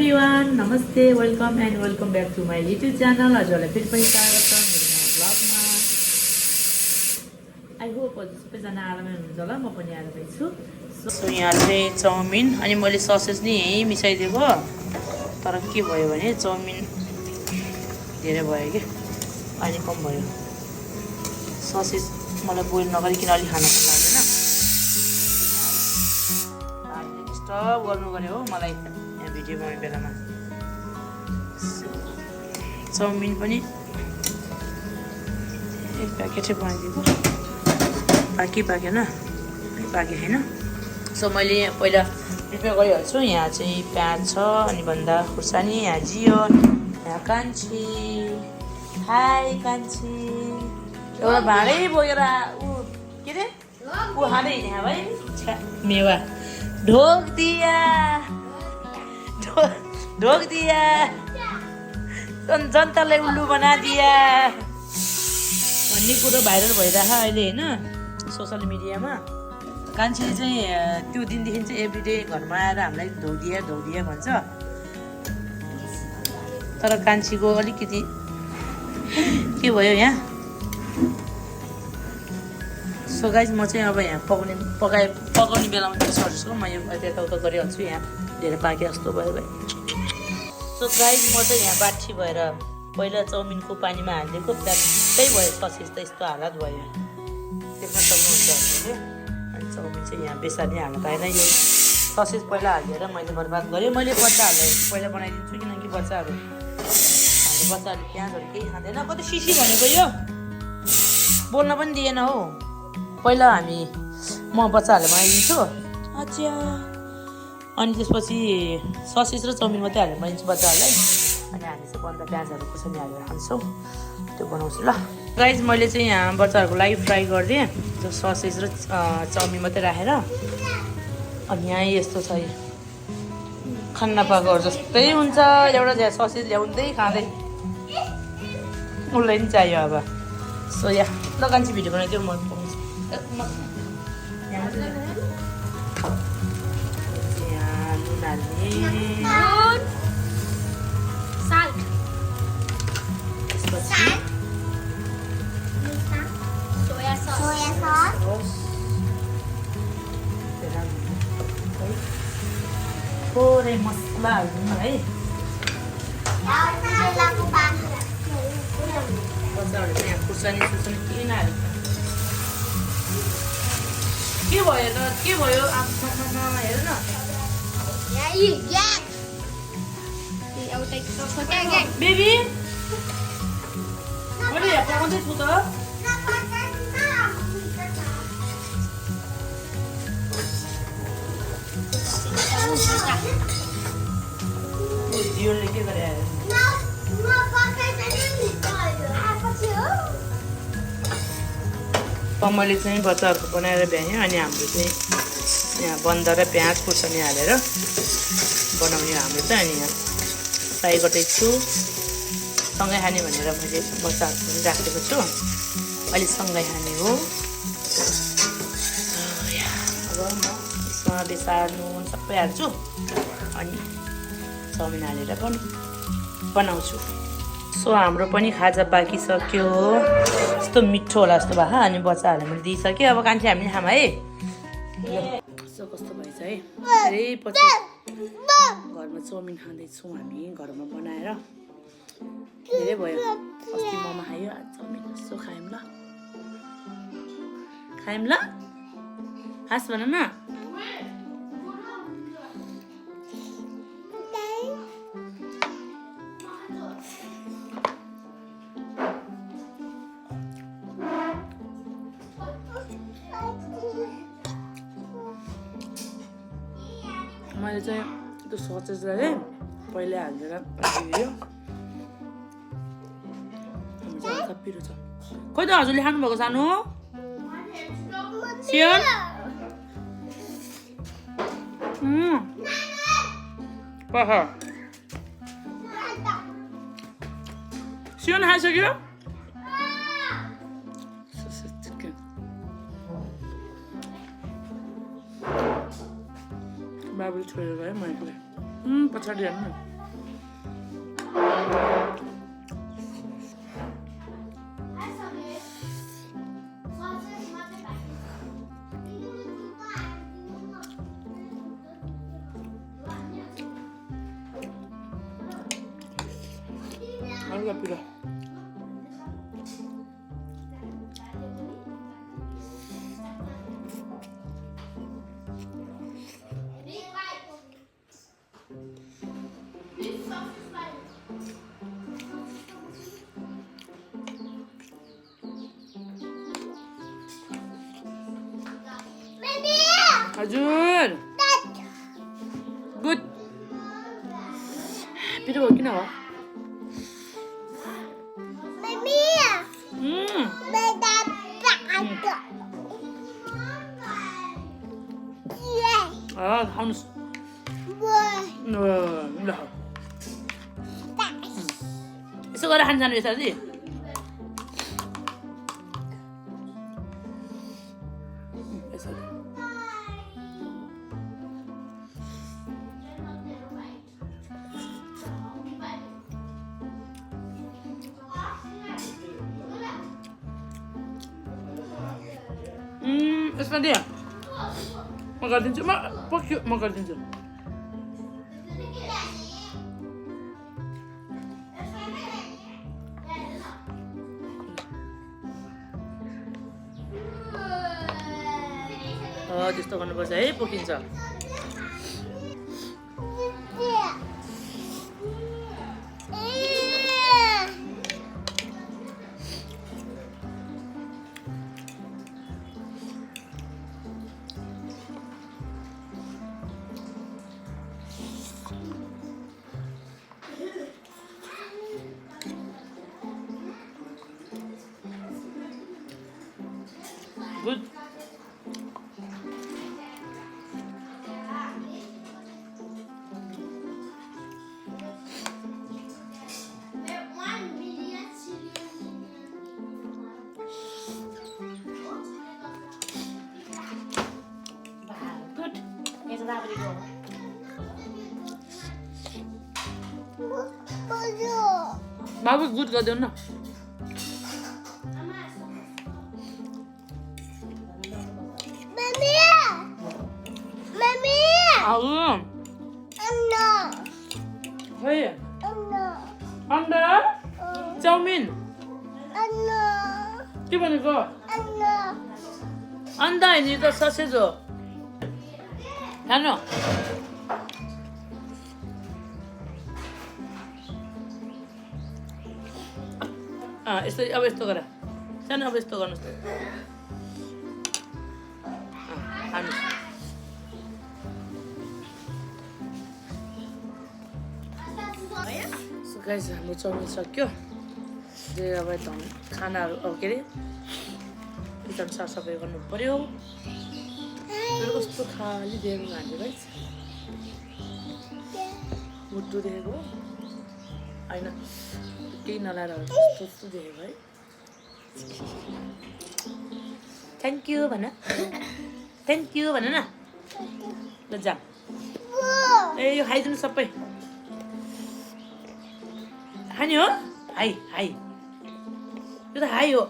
Everyone नमस्ते welcome and welcome back to my YouTube channel हजुरहरूलाई फेरि पनि स्वागत छ मेरो नयाँ ब्लगमा आई होप हजुर सबैजना आरामै हुनुहुन्छ होला म पनि आरामै छु सो यहाँ चाहिँ चाउमिन अनि मैले ससेज नि यहीँ मिसाइदिएको तर के भयो भने चाउमिन धेरै भयो कि अलि कम भयो ससेज मलाई बोइल नगरिकन अलि खान मन लाग्दैन डिस्टर्ब गर्नु गऱ्यो हो मलाई यहाँ भिडियो बनाउने बेलामा चाउमिन पनि एक प्याकेटै बनाइदिएको पाकेन पाके छैन सो मैले पहिला प्रिपेयर गरिहाल्छु यहाँ चाहिँ प्याज छ अनि भन्दा खुर्सानी यहाँ जियो यहाँ कान्छी हाई कान्छी एउटा भाँडै बोकेर ऊ के अरे ऊ खाँदै यहाँ भाइ मेवा ढोक दिया जनतालाई उल्लु बना दिया भन्ने कुरो भाइरल भइरहेछ अहिले होइन सोसियल मिडियामा कान्छीले चाहिँ त्यो दिनदेखि चाहिँ एभ्रिडे घरमा आएर हामीलाई धौदिया भन्छ तर कान्छीको अलिकति के भयो यहाँ सो गाइज म चाहिँ अब यहाँ पकाउने बेलामा त्यो सर्छु म यो यताउता गरिहाल्छु यहाँ धेरै पाके जस्तो भयो भाइ सो गाइज म चाहिँ यहाँ बाठी भएर पहिला चाउमिनको पानीमा हालिदिएको त्यही भयो ससेज त यस्तो हालत भयो देख्न सक्नुहुन्छ हजुरले अनि चाउमिन चाहिँ यहाँ बेसार नै हाल्नु पाएन यो ससेज पहिला हालिदिएर मैले बर्बाद गरेँ मैले बच्चाहरूलाई पहिला बनाइदिन्छु किनकि बच्चाहरूले प्याजहरू केही खाँदैन कति सिसी भनेको यो बोल्न पनि दिएन हौ पहिला म बच्चाहरूलाई बनाइदिन्छु अच्छा अनि त्यसपछि ससेज र चाउमिन मात्रै हालेर बनाइदिन्छु बच्चाहरूलाई अनि हामी चाहिँ बन्द प्याजहरू खुर्सानी हालेर खान्छौँ त्यो बनाउँछु ल गाइज मैले चाहिँ यहाँ बच्चाहरूको लागि फ्राई गरिदिएँ त्यो ससेज र चाउमिन मात्रै राखेर अनि यहाँ यस्तो छ खाना पाकोहरू जस्तै हुन्छ एउटा ससेज ल्याउँदै खाँदै उसलाई पनि चाहियो अब सो यहाँ ल कान्छी भिडियो बनाइदियो म पाउँछु यहाँ नुन हाल्ने त्यसपछि थोरै मसला हाल्नु है बच्चाहरूले यहाँ खुर्सानी केही नहालेको के भयो त के भयो आफ्नो हेर न बेबी मैले यहाँ पकाउँदैछु त दियोले के गरे मैले चाहिँ बच्चाहरूको बनाएर भ्याएँ अनि हाम्रो चाहिँ यहाँ बन्द र प्याज खुर्सानी हालेर बनाउने हाम्रो चाहिँ अनि यहाँ फ्राई गर्दैछु सँगै खाने भनेर मैले बच्चाहरूको पनि राखेको छु अहिले सँगै खाने हो अब म यसमा बेसार नुन सबै हाल्छु अनि चाउमिन हालेर बनाउँछु सो हाम्रो पनि खाजा बाँकी सक्यो यस्तो मिठो होला जस्तो भयो अनि बच्चाहरूलाई मैले दिइसकेँ अब कान्छी हामीले खाऊँ है सो कस्तो भएछ है धेरै पछि घरमा चाउमिन खाँदैछौँ हामी घरमा बनाएर धेरै भयो अस्ति मोमो खायो आज चाउमिन यसो खायौँ ल खास भन न मैले चाहिँ त्यो ससेजलाई पहिला हालेर दियो हल्का पिरो छ खोइ त हजुरले खानुभएको सानो सियन सियन खाइसक्यो बाबुले छोडेर गयो मैले पछाडि हाल्नु Agak pilih. Ajun. Good. Pilih lagi nawa. Ah, harus. Lah. Sekarang hansan bisa sih. Esma dia. Makan dinjo, pakai makan dinjo. Oh, त्यस्तो गर्नुपर्छ है पोखिन्छ. Good. Good. Here's a rabbit go. Babu good कर दो ना. Hey. Anda? Chawmin. के भनेको? Anda ini त sausage हो. खानु. यस्तो अब यस्तो गर. सानो अब यस्तो गर्नुस् त. खानु. So guys, हाम्रो चाउमिन सक्यो. अब खानाहरू के अरे किचन साफसफाइ गर्नु पर्यो. कस्तो खाली देख्नु हामीले भाइ. मुटु देखेको होइन केही नलाएर कस्तो देखेको है. थ्याङ्क यू भन. थ्याङ्क यू भन न. ल जा. ए यो खाइदिनु सबै. खाने हो? High high. यो त हाई हो.